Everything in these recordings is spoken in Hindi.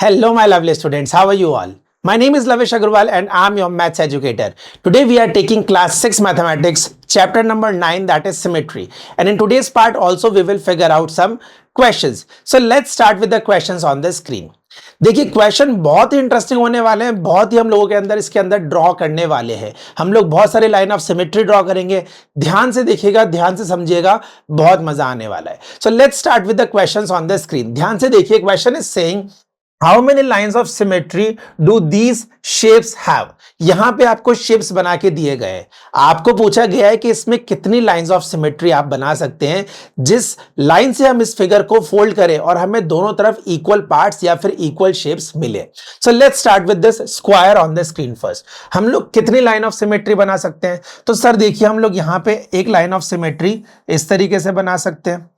Hello, my lovely students. How are you all? My name is Lavish Agarwal and I'm your maths educator. Today we are taking class 6 mathematics, chapter number 9, that is symmetry. And in today's part also we will figure out some questions. So let's start with the questions on the screen. देखिए क्वेश्चन बहुत ही इंटरेस्टिंग होने वाले हैं, बहुत ही हम लोगों के अंदर इसके अंदर ड्रॉ करने वाले हैं। हम लोग बहुत सारे लाइन ऑफ सिमेट्री ड्रॉ करेंगे। ध्यान से देखिएगा, ध्यान से समझिएगा, बहुत मजा आने वाला है। So let's start with the questions on the screen. ध्यान से देखिए, question is saying how many lines of symmetry do these shapes have. यहां पे आपको शेप्स बना के दिए गए, आपको पूछा गया है कि इसमें कितनी लाइन्स ऑफ सिमेट्री आप बना सकते हैं जिस लाइन से हम इस फिगर को फोल्ड करें और हमें दोनों तरफ इक्वल पार्ट्स या फिर इक्वल शेप्स मिले। So let's start with this square on the screen first. हम लोग कितनी लाइन ऑफ सिमेट्री बना सकते हैं? तो सर देखिए, हम लोग यहां पे एक लाइन ऑफ सिमेट्री इस तरीके से बना सकते हैं,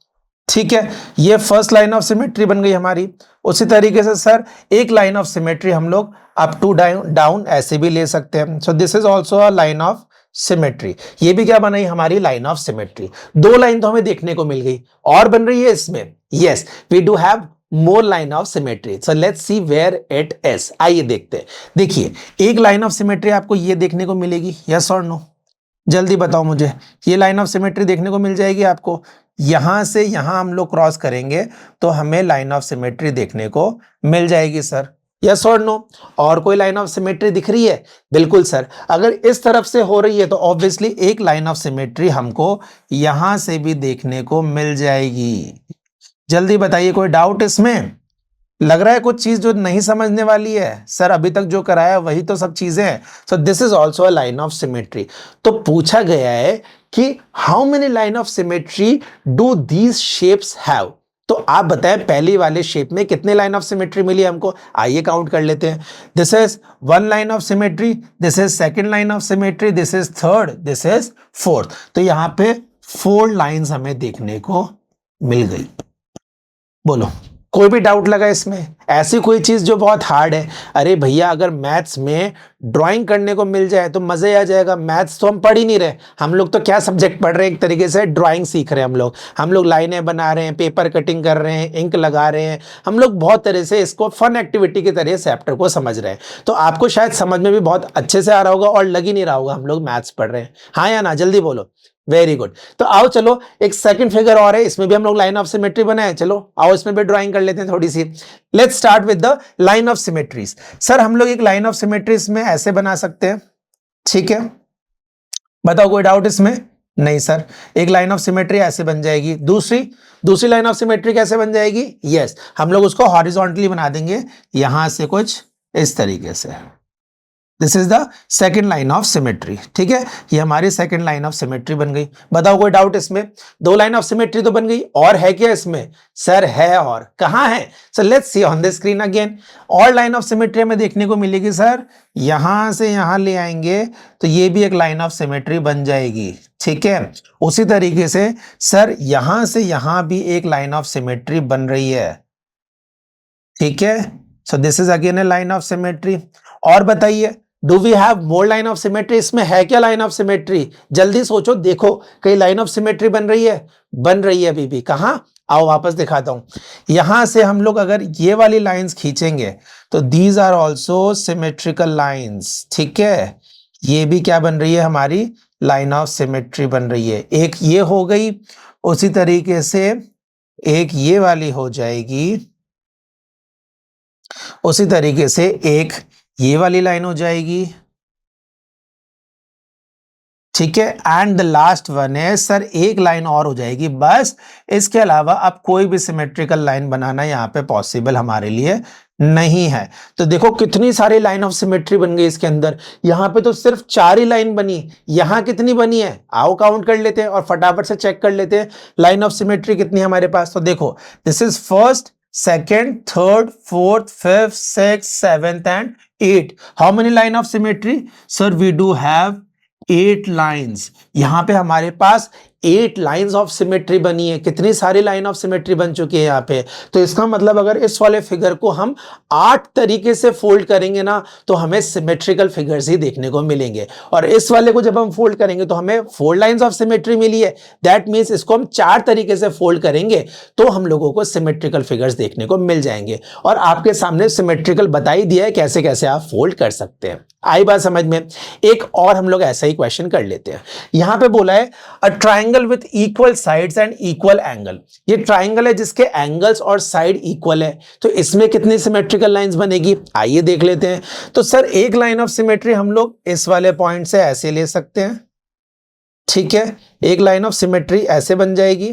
ठीक है, ये फर्स्ट लाइन ऑफ सिमेट्री बन गई हमारी। उसी तरीके से सर एक लाइन ऑफ सिमेट्री हम लोग अप टू डाउन ऐसे भी ले सकते हैं। सो this is also a line of symmetry. ये भी क्या बनाई हमारी लाइन ऑफ सिमेट्री। दो लाइन तो हमें देखने को मिल गई, और बन रही है इसमें। Yes, we do have more line of symmetry. So let's see where it is. आइए देखते हैं। देखिए, एक लाइन ऑफ सिमेट्री आपको ये देखने को मिलेगी, यस और नो? जल्दी बताओ मुझे, ये लाइन ऑफ सिमेट्री देखने को मिल जाएगी आपको। यहां से यहां हम लोग क्रॉस करेंगे तो हमें लाइन ऑफ सिमेट्री देखने को मिल जाएगी सर, यस और नो? और कोई लाइन ऑफ सिमेट्री दिख रही है? बिल्कुल सर। अगर इस तरफ से हो रही है तो ऑब्वियसली एक लाइन ऑफ सिमेट्री हमको यहां से भी देखने को मिल जाएगी। जल्दी बताइए, कोई डाउट इसमें? लग रहा है कुछ चीज जो नहीं समझने वाली है? सर अभी तक जो कराया वही तो सब चीजें हैं। सो this is also a line of symmetry. तो पूछा गया है कि how many line of symmetry do these shapes have. तो आप बताएं पहली वाले शेप में कितने लाइन ऑफ सिमेट्री मिली हमको? आइए काउंट कर लेते हैं। This is one line of symmetry, this is second line of symmetry, this is third, this is fourth. तो यहां पे 4 लाइन्स हमें देखने को मिल गई। बोलो, कोई भी डाउट लगा इसमें? ऐसी कोई चीज जो बहुत हार्ड है? अरे भैया, अगर मैथ्स में ड्राइंग करने को मिल जाए तो मजे आ जाएगा। मैथ्स तो हम पढ़ ही नहीं रहे, हम लोग तो क्या सब्जेक्ट पढ़ रहे हैं? एक तरीके से ड्राइंग सीख रहे हैं हम लोग लाइनें बना रहे हैं, पेपर कटिंग कर रहे हैं, इंक लगा रहे हैं। हम लोग बहुत तरह से इसको फन एक्टिविटी की तरह चैप्टर को समझ रहे हैं। तो आपको शायद समझ में भी बहुत अच्छे से आ रहा होगा और लग ही नहीं रहा होगा हम लोग मैथ्स पढ़ रहे हैं। हाँ या ना? जल्दी बोलो। Very good. तो आओ चलो, एक सेकंड फिगर और है, इसमें भी हम लोग लाइन ऑफ सिमेट्री बनाए। चलो आओ इसमें भी ड्राइंग कर लेते हैं थोड़ी सी। Let's start with the line of symmetries. Sir हम लोग एक लाइन ऑफ सिमेट्रीज में ऐसे बना सकते हैं, ठीक है? बताओ, कोई डाउट इसमें? नहीं सर, एक लाइन ऑफ सिमेट्री ऐसे बन जाएगी। दूसरी लाइन ऑफ सिमेट्री कैसे बन जाएगी? यस, हम लोग उसको हॉरिजॉन्टली बना देंगे, यहां से कुछ इस तरीके से। This is the second line of symmetry, ठीक है? ये हमारी सेकेंड लाइन ऑफ सिमेट्री बन गई। बताओ, कोई डाउट इसमें? दो लाइन ऑफ सिमेट्री तो बन गई, और है क्या इसमें? सर है, और कहां है? सो let's C on the screen again. और लाइन ऑफ सिमेट्री हमें देखने को मिलेगी सर, यहां से यहां ले आएंगे तो ये भी एक लाइन ऑफ सिमेट्री बन जाएगी, ठीक है? उसी तरीके से सर यहां से यहां भी एक लाइन ऑफ सिमेट्री बन रही है, ठीक है? So this is again a line of symmetry. और बताइए, do we have more line of symmetry? इसमें है क्या लाइन ऑफ सिमेट्री? जल्दी सोचो, देखो कहीं लाइन ऑफ सिमेट्री बन रही है? बन रही है अभी भी। कहां? आओ वापस दिखाता हूं। यहां से हम लोग अगर ये वाली लाइंस खींचेंगे तो these are also symmetrical lines, ठीक है? ये भी क्या बन रही है? हमारी लाइन ऑफ सिमेट्री बन रही है। एक ये हो गई, उसी तरीके से एक ये वाली हो जाएगी, उसी तरीके से एक ये वाली लाइन हो जाएगी, ठीक है? एंड द लास्ट वन है सर, एक लाइन और हो जाएगी बस। इसके अलावा अब कोई भी सिमेट्रिकल लाइन बनाना यहाँ पे पॉसिबल हमारे लिए नहीं है। तो देखो कितनी सारी लाइन ऑफ सिमेट्री बन गई इसके अंदर। यहाँ पे तो सिर्फ 4 ही लाइन बनी, यहाँ कितनी बनी है? आओ काउंट कर लेते हैं और फटाफट से चेक कर लेते हैं लाइन ऑफ सिमेट्री कितनी है हमारे पास। तो देखो, this is first, second, third, fourth, fifth, sixth, seventh and 8. How many line of symmetry? Sir, we do have 8 lines. यहां पे हमारे पास 8 लाइंस ऑफ सिमेट्री बनी है। कितनी सारी लाइन ऑफ सिमेट्री बन चुकी है यहाँ पे। तो इसका मतलब अगर इस वाले फिगर को हम 8 तरीके से फोल्ड करेंगे ना तो हमें सिमेट्रिकल फिगर्स ही देखने को मिलेंगे। और इस वाले को जब हम फोल्ड करेंगे तो हमें 4 लाइंस ऑफ सिमेट्री मिली है। दैट मीन्स इसको हम 4 तरीके से फोल्ड करेंगे तो हम लोगों को सिमेट्रिकल फिगर्स देखने को मिल जाएंगे। और आपके सामने सिमेट्रिकल बता ही दिया है कैसे कैसे आप फोल्ड कर सकते हैं। आई बात समझ में। एक और हम लोग ऐसा ही क्वेश्चन कर लेते हैं। यहां पे बोला है अ triangle with equal sides and equal angle. ये ट्राइंगल है जिसके एंगल्स और साइड इक्वल है, तो इसमें कितनी सिमेट्रिकल लाइंस बनेगी, आइए देख लेते हैं। तो सर एक लाइन ऑफ सिमेट्री हम लोग इस वाले पॉइंट से ऐसे ले सकते हैं, ठीक है। एक लाइन ऑफ सिमेट्री ऐसे बन जाएगी।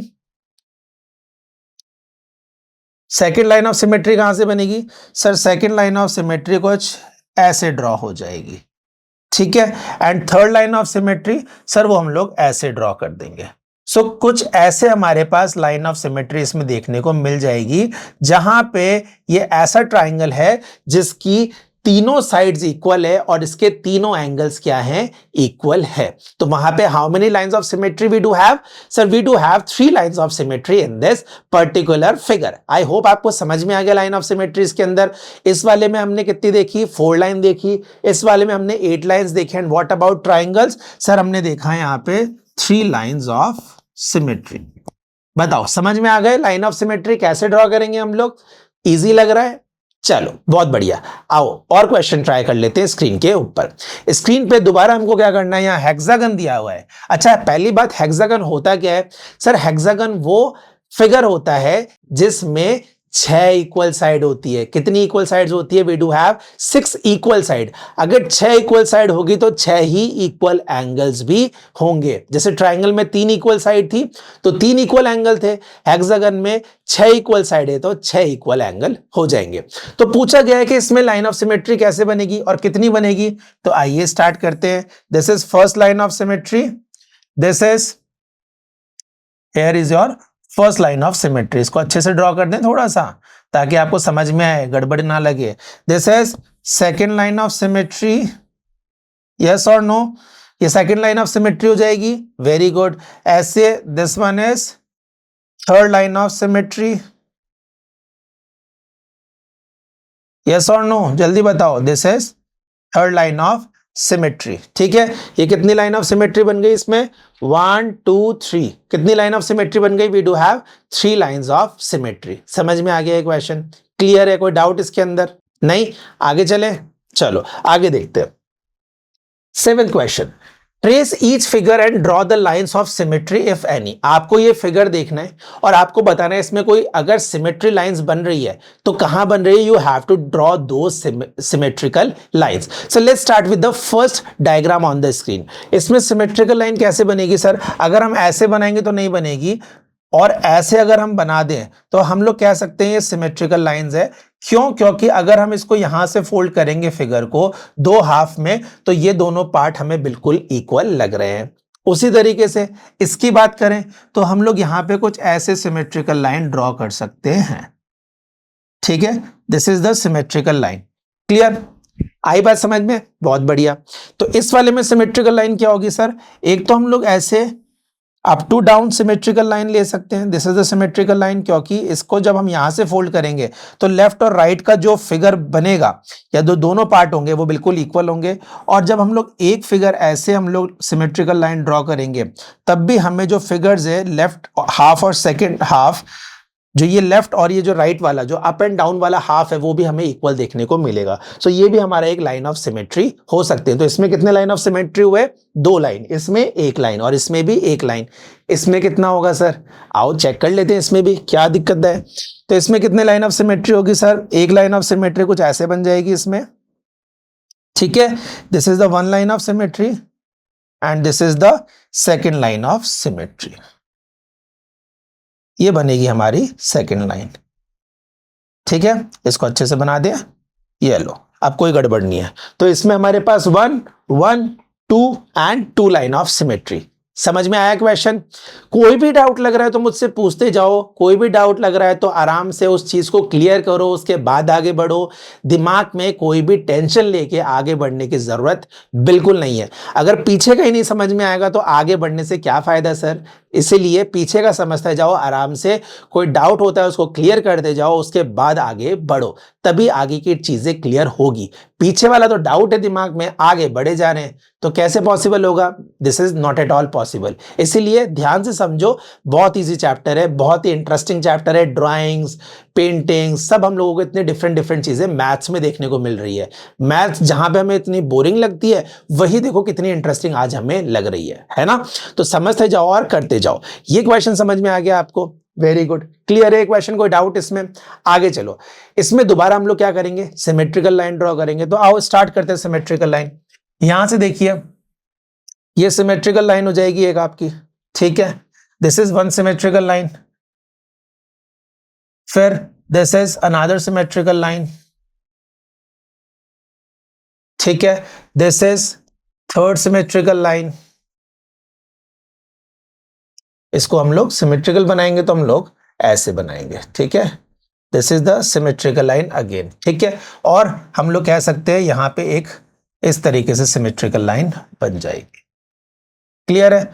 सेकेंड लाइन ऑफ सिमेट्री कहां से बनेगी sir, second line of symmetry कुछ ऐसे ड्रॉ हो जाएगी, ठीक है। And third line of symmetry sir वो हम लोग ऐसे ड्रॉ कर देंगे। सो कुछ ऐसे हमारे पास लाइन ऑफ सिमेट्री इसमें देखने को मिल जाएगी जहां पे ये ऐसा ट्राइंगल है जिसकी तीनों साइड्स इक्वल है और इसके तीनों एंगल्स क्या हैं, इक्वल है। तो वहां पे how many lines of symmetry we do have sir, we do have 3 lines of symmetry in this particular figure. I hope आपको समझ में आ गया लाइन ऑफ सिमेट्री इसके अंदर। इस वाले में हमने कितनी देखी, 4 लाइन देखी। इस वाले में हमने 8 लाइंस देखी। And what about triangles sir, हमने देखा है यहाँ पे 3 लाइंस ऑफ सिमेट्री। बताओ समझ में आ गए लाइन ऑफ सिमेट्री कैसे ड्रॉ करेंगे हम लोग, इजी लग रहा है। चलो बहुत बढ़िया, आओ और क्वेश्चन ट्राई कर लेते हैं स्क्रीन के ऊपर। स्क्रीन पे दोबारा हमको क्या करना है, यहाँ हेक्सागन दिया हुआ है। अच्छा पहली बात, हेक्सागन होता क्या है सर, हेक्सागन वो फिगर होता है जिसमें 6 इक्वल साइड होती है। कितनी इक्वल साइड्स होती है, we do have 6 equal side. अगर 6 इक्वल साइड होगी तो 6 ही इक्वल एंगल्स भी होंगे। जैसे ट्राइंगल में 3 इक्वल साइड थी तो 3 इक्वल एंगल थे, हेक्सागन में 6 इक्वल साइड है तो 6 इक्वल एंगल हो जाएंगे। तो पूछा गया है कि इसमें लाइन ऑफ सिमेट्री कैसे बनेगी और कितनी बनेगी, तो आइए स्टार्ट करते हैं। This is first line of symmetry, this is here is your first line of symmetry. इसको अच्छे से ड्रॉ कर दें थोड़ा सा ताकि आपको समझ में आए, गड़बड़ ना लगे। This is second line of symmetry, yes और नो, ये सेकेंड लाइन ऑफ सिमेट्री हो जाएगी। Very good. ऐसे this one is third line of symmetry, yes और नो, जल्दी बताओ। This is third line of symmetry, ठीक है। ये कितनी लाइन ऑफ सिमेट्री बन गई इसमें, 1 2 3। कितनी लाइन ऑफ सिमेट्री बन गई, we do have 3 lines of symmetry. समझ में आ गया ये क्वेश्चन, क्लियर है, कोई डाउट इसके अंदर नहीं, आगे चले। चलो आगे देखते हैं। 7th question, trace each figure and draw the lines of symmetry if any. आपको ये फिगर देखना है और आपको बताना है इसमें कोई अगर सिमेट्री लाइंस बन रही है तो कहां बन रही है, यू हैव टू ड्रॉ दो symmetrical lines. So let's start with the first diagram on the screen. इसमें सिमेट्रिकल लाइन कैसे बनेगी सर, अगर हम ऐसे बनाएंगे तो नहीं बनेगी, और ऐसे अगर हम बना दें तो हम लोग कह सकते हैं ये सिमेट्रिकल लाइंस है। क्यों, क्योंकि अगर हम इसको यहां से फोल्ड करेंगे फिगर को 2 हाफ में तो ये दोनों पार्ट हमें बिल्कुल इक्वल लग रहे हैं। उसी तरीके से इसकी बात करें तो हम लोग यहां पे कुछ ऐसे सिमेट्रिकल लाइन ड्रॉ कर सकते हैं, ठीक है। This is the symmetrical line, clear, आई बात समझ में, बहुत बढ़िया। तो इस वाले में सिमेट्रिकल लाइन क्या होगी सर, एक तो हम लोग ऐसे up to down symmetrical line ले सकते हैं। This is the symmetrical line, क्योंकि इसको जब हम यहां से फोल्ड करेंगे तो लेफ्ट और राइट का जो फिगर बनेगा या दोनों पार्ट होंगे वो बिल्कुल इक्वल होंगे। और जब हम लोग एक फिगर ऐसे हम लोग सिमेट्रिकल लाइन ड्रॉ करेंगे तब भी हमें जो फिगर्स है लेफ्ट हाफ और सेकेंड हाफ, जो ये लेफ्ट और ये जो राइट वाला जो अप एंड डाउन वाला हाफ है वो भी हमें इक्वल देखने को मिलेगा। सो ये भी हमारा एक लाइन ऑफ सिमेट्री हो सकते हैं। तो इसमें कितने लाइन ऑफ सिमेट्री हुए, 2 लाइन, इसमें 1 लाइन और इसमें भी 1 लाइन। इसमें कितना होगा सर, आओ चेक कर लेते हैं, इसमें भी क्या दिक्कत है। तो इसमें कितने लाइन ऑफ सिमेट्री होगी सर, 1 लाइन ऑफ सिमेट्री कुछ ऐसे बन जाएगी इसमें, ठीक है। This is the 1 line of symmetry and this is the second line of symmetry. ये बनेगी हमारी सेकेंड लाइन, ठीक है। इसको अच्छे से बना दिया, ये लो, अब कोई गड़बड़ नहीं है। तो इसमें हमारे पास 1 1 2 एंड 2 लाइन ऑफ सिमेट्री, समझ में आया क्वेश्चन? कोई भी डाउट लग रहा है तो मुझसे पूछते जाओ, कोई भी डाउट लग रहा है तो आराम से उस चीज को क्लियर करो, उसके बाद आगे बढ़ो। दिमाग में कोई भी टेंशन लेके आगे बढ़ने की जरूरत बिल्कुल नहीं है। अगर पीछे का ही नहीं समझ में आएगा तो आगे बढ़ने से क्या फायदा सर? इसीलिए पीछे का समझते जाओ आराम से, कोई डाउट होता है उसको क्लियर करते जाओ, उसके बाद आगे बढ़ो, तभी आगे की चीजें क्लियर होगी। पीछे वाला तो डाउट है दिमाग में, आगे बढ़े जा रहे हैं, तो कैसे पॉसिबल होगा? This is not at all possible. इसीलिए ध्यान से समझो, बहुत इजी चैप्टर है, बहुत ही इंटरेस्टिंग चैप्टर है। ड्राइंग्स, पेंटिंग, सब हम लोगों को इतने डिफरेंट डिफरेंट चीजें मैथ्स में देखने को मिल रही है। मैथ्स जहां पे हमें इतनी बोरिंग लगती है, वही देखो कितनी इंटरेस्टिंग आज हमें लग रही है ना? तो समझते जाओ और करते जाओ। ये क्वेश्चन समझ में आ गया आपको? वेरी गुड, क्लियर है क्वेश्चन? कोई डाउट इसमें? आगे चलो, इसमें दोबारा हम लोग क्या करेंगे? सिमेट्रिकल लाइन ड्रॉ करेंगे। तो आओ स्टार्ट करते हैं सिमेट्रिकल लाइन। यहां से देखिए, ये सिमेट्रिकल लाइन हो जाएगी एक आपकी, ठीक है? This is one symmetrical line, फिर this is another symmetrical line, ठीक है? This is third symmetrical line. इसको हम लोग सिमेट्रिकल बनाएंगे तो हम लोग ऐसे बनाएंगे, ठीक है? This is the symmetrical line again, ठीक है? और हम लोग कह सकते हैं यहां पे एक इस तरीके से सिमेट्रिकल लाइन बन जाएगी। क्लियर है?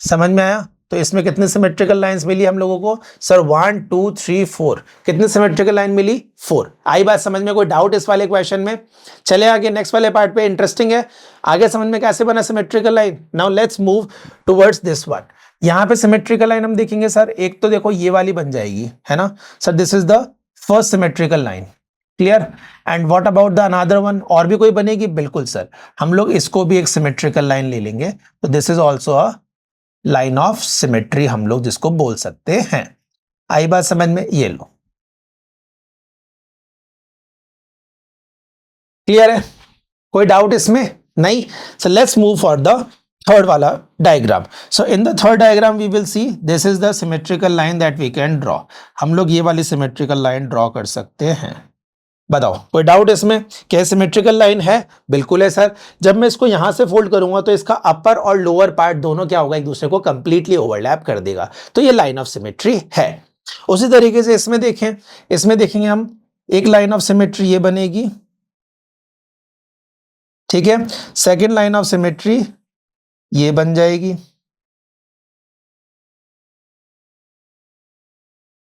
समझ में आया? तो इसमें कितने सिमेट्रिकल लाइंस मिली हम लोगों को? सर 1 2 3 4। कितने सिमेट्रिकल लाइन मिली? 4। आई बात समझ में? कोई डाउट इस वाले क्वेश्चन में? चले आगे नेक्स्ट वाले पार्ट पे, इंटरेस्टिंग है। आगे समझ में कैसे बना symmetrical line? Now let's move towards this one. यहां पे सिमेट्रिकल लाइन हम देखेंगे सर, एक तो देखो ये वाली बन जाएगी, है ना sir? This is the first symmetrical line. Clear? And what about the another one? और भी कोई बनेगी? बिल्कुल सर, हम लोग इसको भी एक सिमेट्रिकल लाइन ले लेंगे। तो this is also a line of symmetry, हम लोग जिसको बोल सकते हैं। आई बात समझ में? ये लो, क्लियर है? कोई डाउट इसमें? नहीं? So let's move for the third वाला diagram. So in the third diagram we will see this is the symmetrical line that we can draw. हम लोग ये वाली सिमेट्रिकल लाइन ड्रॉ कर सकते हैं। बताओ, कोई डाउट इसमें? क्या सिमेट्रिकल लाइन है? बिल्कुल है सर। जब मैं इसको यहां से फोल्ड करूंगा तो इसका अपर और लोअर पार्ट दोनों क्या होगा? एक दूसरे को कंप्लीटली ओवरलैप कर देगा, तो ये लाइन ऑफ सिमेट्री है। उसी तरीके से इसमें देखें, इसमें देखेंगे हम, एक लाइन ऑफ सिमेट्री ये बनेगी, ठीक है? सेकेंड लाइन ऑफ सिमेट्री ये बन जाएगी,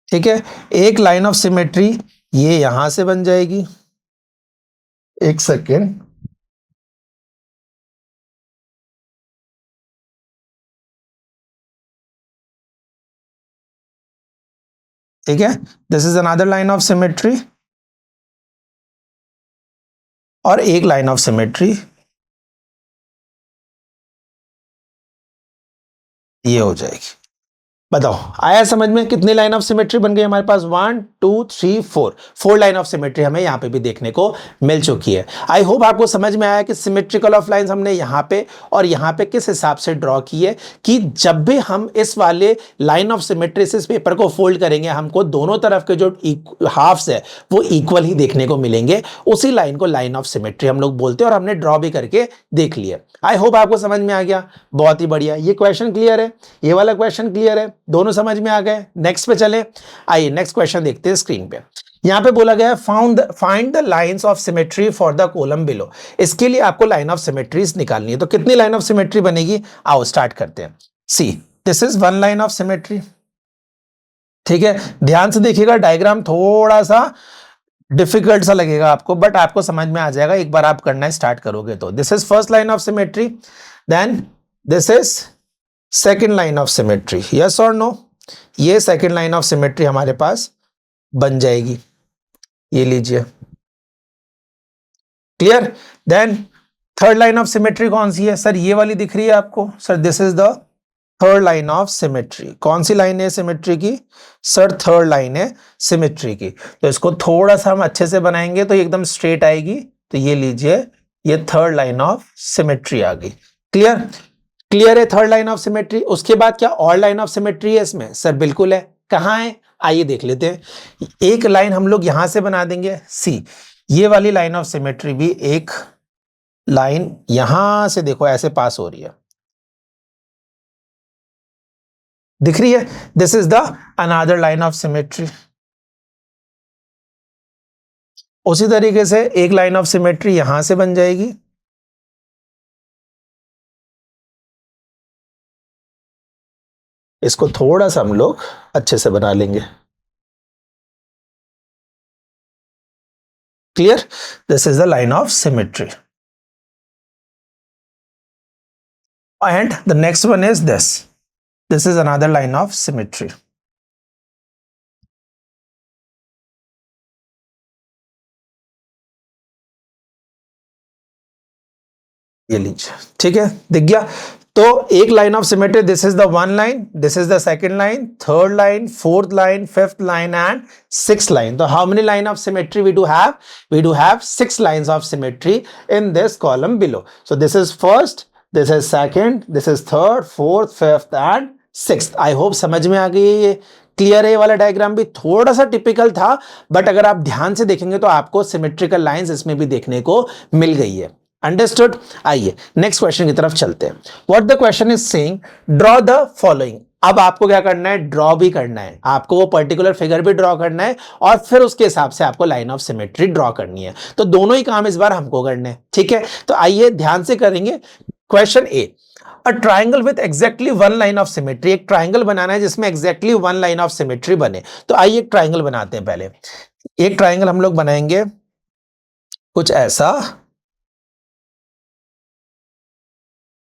ठीक है? एक लाइन ऑफ सिमेट्री ये यहां से बन जाएगी, एक सेकेंड, ठीक है? This is another line of symmetry, और एक लाइन ऑफ सिमेट्री ये हो जाएगी। बताओ, आया समझ में? कितनी लाइन ऑफ सिमेट्री बन गई हमारे पास? 1 2 3 4 लाइन ऑफ सिमेट्री हमें यहां पे भी देखने को मिल चुकी है। आई होप आपको समझ में आया कि सिमेट्रिकल ऑफ लाइंस हमने यहां पे और यहां पे किस हिसाब से ड्रॉ की है, कि जब भी हम इस वाले लाइन ऑफ सिमेट्री से इस पेपर को फोल्ड करेंगे, हमको दोनों तरफ के जो हाफ्स है वो इक्वल ही देखने को मिलेंगे। उसी लाइन को लाइन ऑफ सिमेट्री हम लोग बोलते हैं, और हमने ड्रॉ भी करके देख लिया। आई होप आपको समझ में आ गया। बहुत ही बढ़िया, ये क्वेश्चन क्लियर है, ये वाला क्वेश्चन क्लियर है, दोनों समझ में आ गए। नेक्स्ट पे चले, आइए नेक्स्ट क्वेश्चन देखते हैं स्क्रीन पे। यहां पे बोला गया है find the lines of symmetry for the column below. इसके लिए आपको लाइन ऑफ सिमेट्रीज निकालनी है। तो कितनी लाइन ऑफ सिमेट्री बनेगी? आओ स्टार्ट करते हैं। See, this is one line of symmetry, ठीक है? ध्यान से देखिएगा, डायग्राम थोड़ा सा डिफिकल्ट सा लगेगा आपको, बट आपको समझ में आ जाएगा एक बार आप करना स्टार्ट करोगे तो। This is first line of symmetry, then this is second line of symmetry, yes और नो? ये सेकेंड लाइन ऑफ सिमेट्री हमारे पास बन जाएगी, ये लीजिए, clear? Then third line of symmetry कौन सी है? सर ये वाली दिख रही है आपको? Sir this is the third line of symmetry. कौन सी लाइन है सिमेट्री की? सर थर्ड लाइन है सिमेट्री की। तो इसको थोड़ा सा हम अच्छे से बनाएंगे तो एकदम स्ट्रेट आएगी। तो ये लीजिए, ये थर्ड लाइन ऑफ सिमेट्री आ गई। क्लियर? क्लियर है थर्ड लाइन ऑफ सिमेट्री। उसके बाद क्या और लाइन ऑफ सिमेट्री है इसमें? सर बिल्कुल है। कहां है? आइए देख लेते हैं। एक लाइन हम लोग यहां से बना देंगे, सी, ये वाली लाइन ऑफ सिमेट्री भी एक लाइन यहां से देखो ऐसे पास हो रही है, दिख रही है? This is the another line of symmetry. उसी तरीके से एक लाइन ऑफ सिमेट्री यहां से बन जाएगी, इसको थोड़ा सा हम लोग अच्छे से बना लेंगे। Clear? This is the line of symmetry. And the next one is this, this is another line of symmetry. ये लीजिए, ठीक है, दिख गया। तो एक line of symmetry, this is the one line, this is the second line, third line, fourth line, fifth line and sixth line. तो how many line of symmetry we do have? We do have 6 lines of symmetry in this column below. So this is first, this is second, this is third, fourth, fifth and sixth. I hope समझ में आ गई ये। क्लियर है? ये वाला डायग्राम भी थोड़ा सा टिपिकल था, बट अगर आप ध्यान से देखेंगे तो आपको सिमेट्रिकल लाइंस इसमें भी देखने को मिल गई है। अंडरस्टूड? आइए नेक्स्ट क्वेश्चन की तरफ चलते हैं। What the question is saying, draw the following. अब आपको क्या करना है? ड्रॉ भी करना है, आपको वो पर्टिकुलर फिगर भी ड्रॉ करना है और फिर उसके हिसाब से आपको लाइन ऑफ सिमेट्री ड्रॉ करनी है। तो दोनों ही काम इस बार हमको करने हैं, ठीक है? तो आइए ध्यान से करेंगे। Question A, a triangle with exactly one line of symmetry. एक ट्राइंगल बनाना है जिसमें exactly one line of symmetry बने। तो आइए एक ट्राइंगल बनाते हैं। पहले एक ट्राइंगल हम लोग बनाएंगे कुछ ऐसा,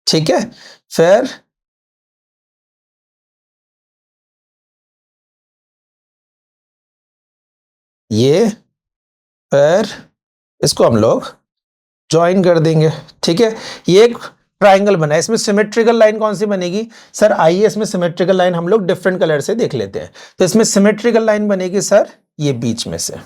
ठीक है? फिर ये, फिर इसको हम लोग ज्वाइन कर देंगे, ठीक है? ये एक ट्राइंगल बना है, इसमें सिमेट्रिकल लाइन कौन सी बनेगी? सर आइए इसमें सिमेट्रिकल लाइन हम लोग डिफरेंट कलर से देख लेते हैं। तो इसमें सिमेट्रिकल लाइन बनेगी सर ये बीच में से,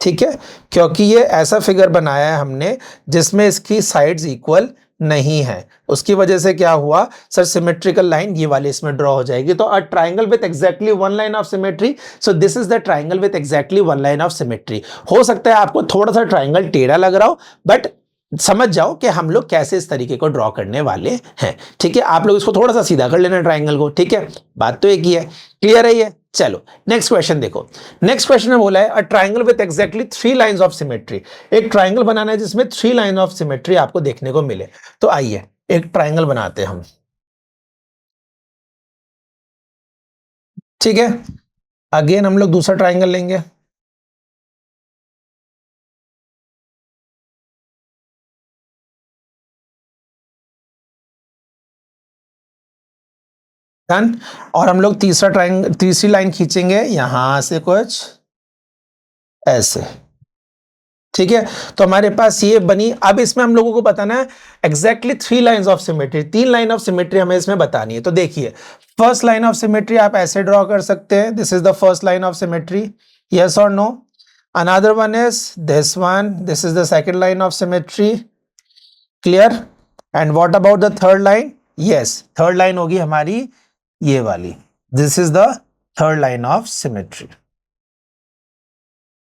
ठीक है? क्योंकि ये ऐसा फिगर बनाया है हमने जिसमें इसकी साइड्स इक्वल नहीं है, उसकी वजह से क्या हुआ सर, सिमेट्रिकल लाइन ये वाली इसमें ड्रॉ हो जाएगी। तो अ triangle with exactly one line of symmetry, so this is the triangle with exactly one line of symmetry. हो सकता है आपको थोड़ा सा ट्राइंगल टेढ़ा लग रहा हो, बट समझ जाओ कि हम लोग कैसे इस तरीके को ड्रॉ करने वाले हैं, ठीक है? आप लोग इसको थोड़ा सा सीधा कर लेना ट्राइंगल को, ठीक है? बात तो एक ही है। क्लियर है ये? चलो नेक्स्ट क्वेश्चन देखो। नेक्स्ट क्वेश्चन में बोला है अ triangle with exactly 3 lines of symmetry. एक ट्राइंगल बनाना है जिसमें 3 लाइन ऑफ सिमेट्री आपको देखने को मिले। तो आइए एक ट्राइंगल बनाते हैं हम, ठीक है? अगेन हम लोग दूसरा ट्राइंगल लेंगे, डन। और हम लोग तीसरी लाइन खींचेंगे यहां से कुछ ऐसे, ठीक है? तो हमारे पास ये बनी। अब इसमें हम लोगों को बताना है exactly 3 lines of symmetry, 3 line of symmetry हमें इसमें बतानी है। तो देखिए फर्स्ट लाइन ऑफ सिमेट्री आप ऐसे ड्रॉ कर सकते हैं, this is the first line of symmetry, yes और no? Another one is this one, this is the second line of symmetry. Clear? And what about the third line? Yes, third line होगी हमारी ये वाली, this is the third line of symmetry.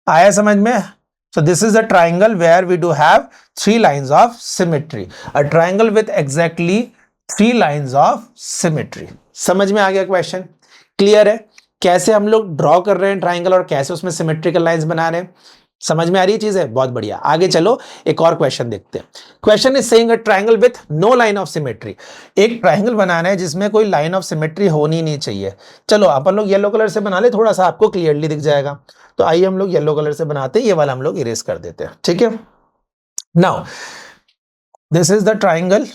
आया समझ में? So this is a triangle where we do have 3 lines of symmetry. A triangle with exactly 3 lines of symmetry. समझ में आ गया क्वेश्चन? क्लियर है कैसे हम लोग ड्रॉ कर रहे हैं ट्राइंगल और कैसे उसमें सिमेट्रिकल लाइंस बना रहे हैं? समझ में आ रही है चीज है? बहुत बढ़िया। आगे चलो एक और क्वेश्चन देखते हैं। Question is saying a triangle with no line of symmetry. एक ट्राइंगल बनाना है जिसमें कोई लाइन ऑफ सिमेट्री होनी नहीं चाहिए। चलो अपन लोग येलो कलर से बना ले, थोड़ा सा आपको क्लियरली दिख जाएगा। तो आइए हम लोग येलो कलर से बनाते हैं, ये वाला हम लोग इरेज कर देते हैं, ठीक है? Now this is the triangle,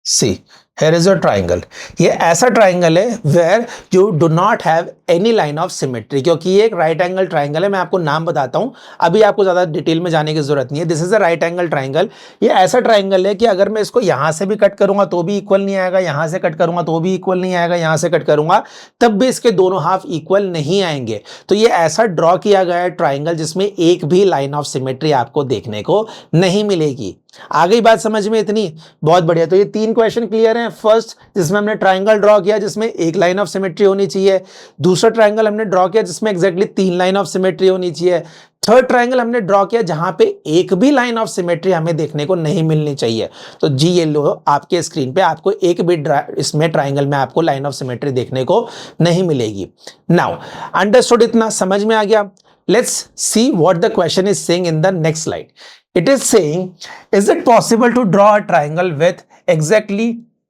see here is a triangle। ये ऐसा ट्राइंगल है where you do not have any line of symmetry, क्योंकि ये एक राइट एंगल ट्राइंगल है। मैं आपको नाम बताता हूं, अभी आपको ज्यादा डिटेल में जाने की जरूरत नहीं है। This is a right angle triangle. ये ऐसा ट्राइंगल है कि अगर मैं इसको यहां से भी कट करूंगा तो भी इक्वल नहीं आएगा, यहां से कट करूंगा तो भी इक्वल नहीं आएगा, यहां से कट करूंगा तब भी इसके दोनों हाफ इक्वल नहीं आएंगे। तो ये ऐसा ड्रॉ किया गया है ट्राइंगल जिसमें एक भी लाइन ऑफ सिमेट्री आपको देखने को नहीं मिलेगी। आ गई बात समझ में इतनी? बहुत बढ़िया। तो ये 3 क्वेश्चन क्लियर हैं। फर्स्ट जिसमें हमने ट्राइंगल ड्रॉ किया जिसमें एक लाइन ऑफ सिमेट्री होनी चाहिए। दूसरा ट्राइंगल हमने ड्रॉ किया जिसमें एग्जैक्टली 3 लाइन ऑफ सिमेट्री होनी चाहिए। थर्ड ट्राइंगल हमने ड्रॉ किया जहां पे एक भी लाइन ऑफ सिमेट्री हमें देखने को नहीं मिलनी चाहिए। तो जी ये लो आपके स्क्रीन पे आपको एक भी इसमें ट्राइंगल में आपको लाइन ऑफ सिमेट्री देखने को नहीं मिलेगी। Now understood? इतना समझ में आ गया? Let's see what the question is saying in the next slide. It is saying, is it possible to draw a triangle with exactly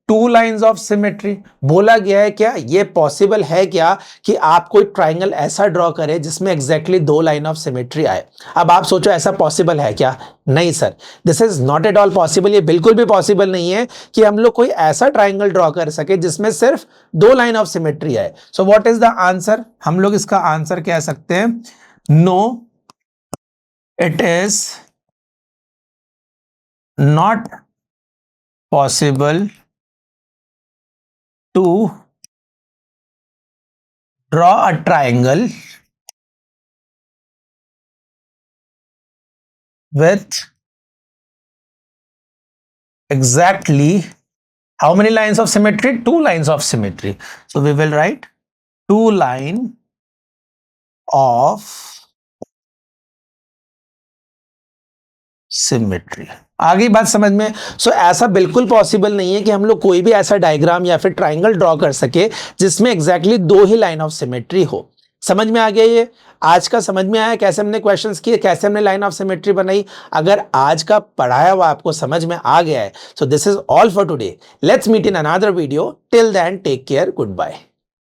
2 lines of symmetry? बोला गया है क्या ये पॉसिबल है क्या कि आप कोई ट्राइंगल ऐसा ड्रॉ करें जिसमें एग्जैक्टली 2 लाइन ऑफ सिमेट्री आए? अब आप सोचो ऐसा पॉसिबल है क्या? नहीं sir, this is not at all possible. ये बिल्कुल भी पॉसिबल नहीं है कि हम लोग कोई ऐसा ट्राइंगल ड्रॉ कर सके जिसमें सिर्फ 2 लाइन ऑफ सिमेट्री आए। So what is the answer? हम लोग इसका आंसर कह सकते हैं no, it is not possible to draw a triangle with exactly how many lines of symmetry? 2 lines of symmetry. So we will write 2 line of symmetry. आ गई बात समझ में? सो ऐसा बिल्कुल पॉसिबल नहीं है कि हम लोग कोई भी ऐसा डायग्राम या फिर ट्राइंगल ड्रॉ कर सके जिसमें exactly 2 he line of symmetry हो। समझ में आ गया? ये आज का समझ में आया कैसे हमने क्वेश्चंस किए, कैसे हमने लाइन ऑफ सिमेट्री बनाई? अगर आज का पढ़ाया हुआ आपको समझ में आ गया है, so this is all for today. Let's meet in another video. Till then take care, good bye.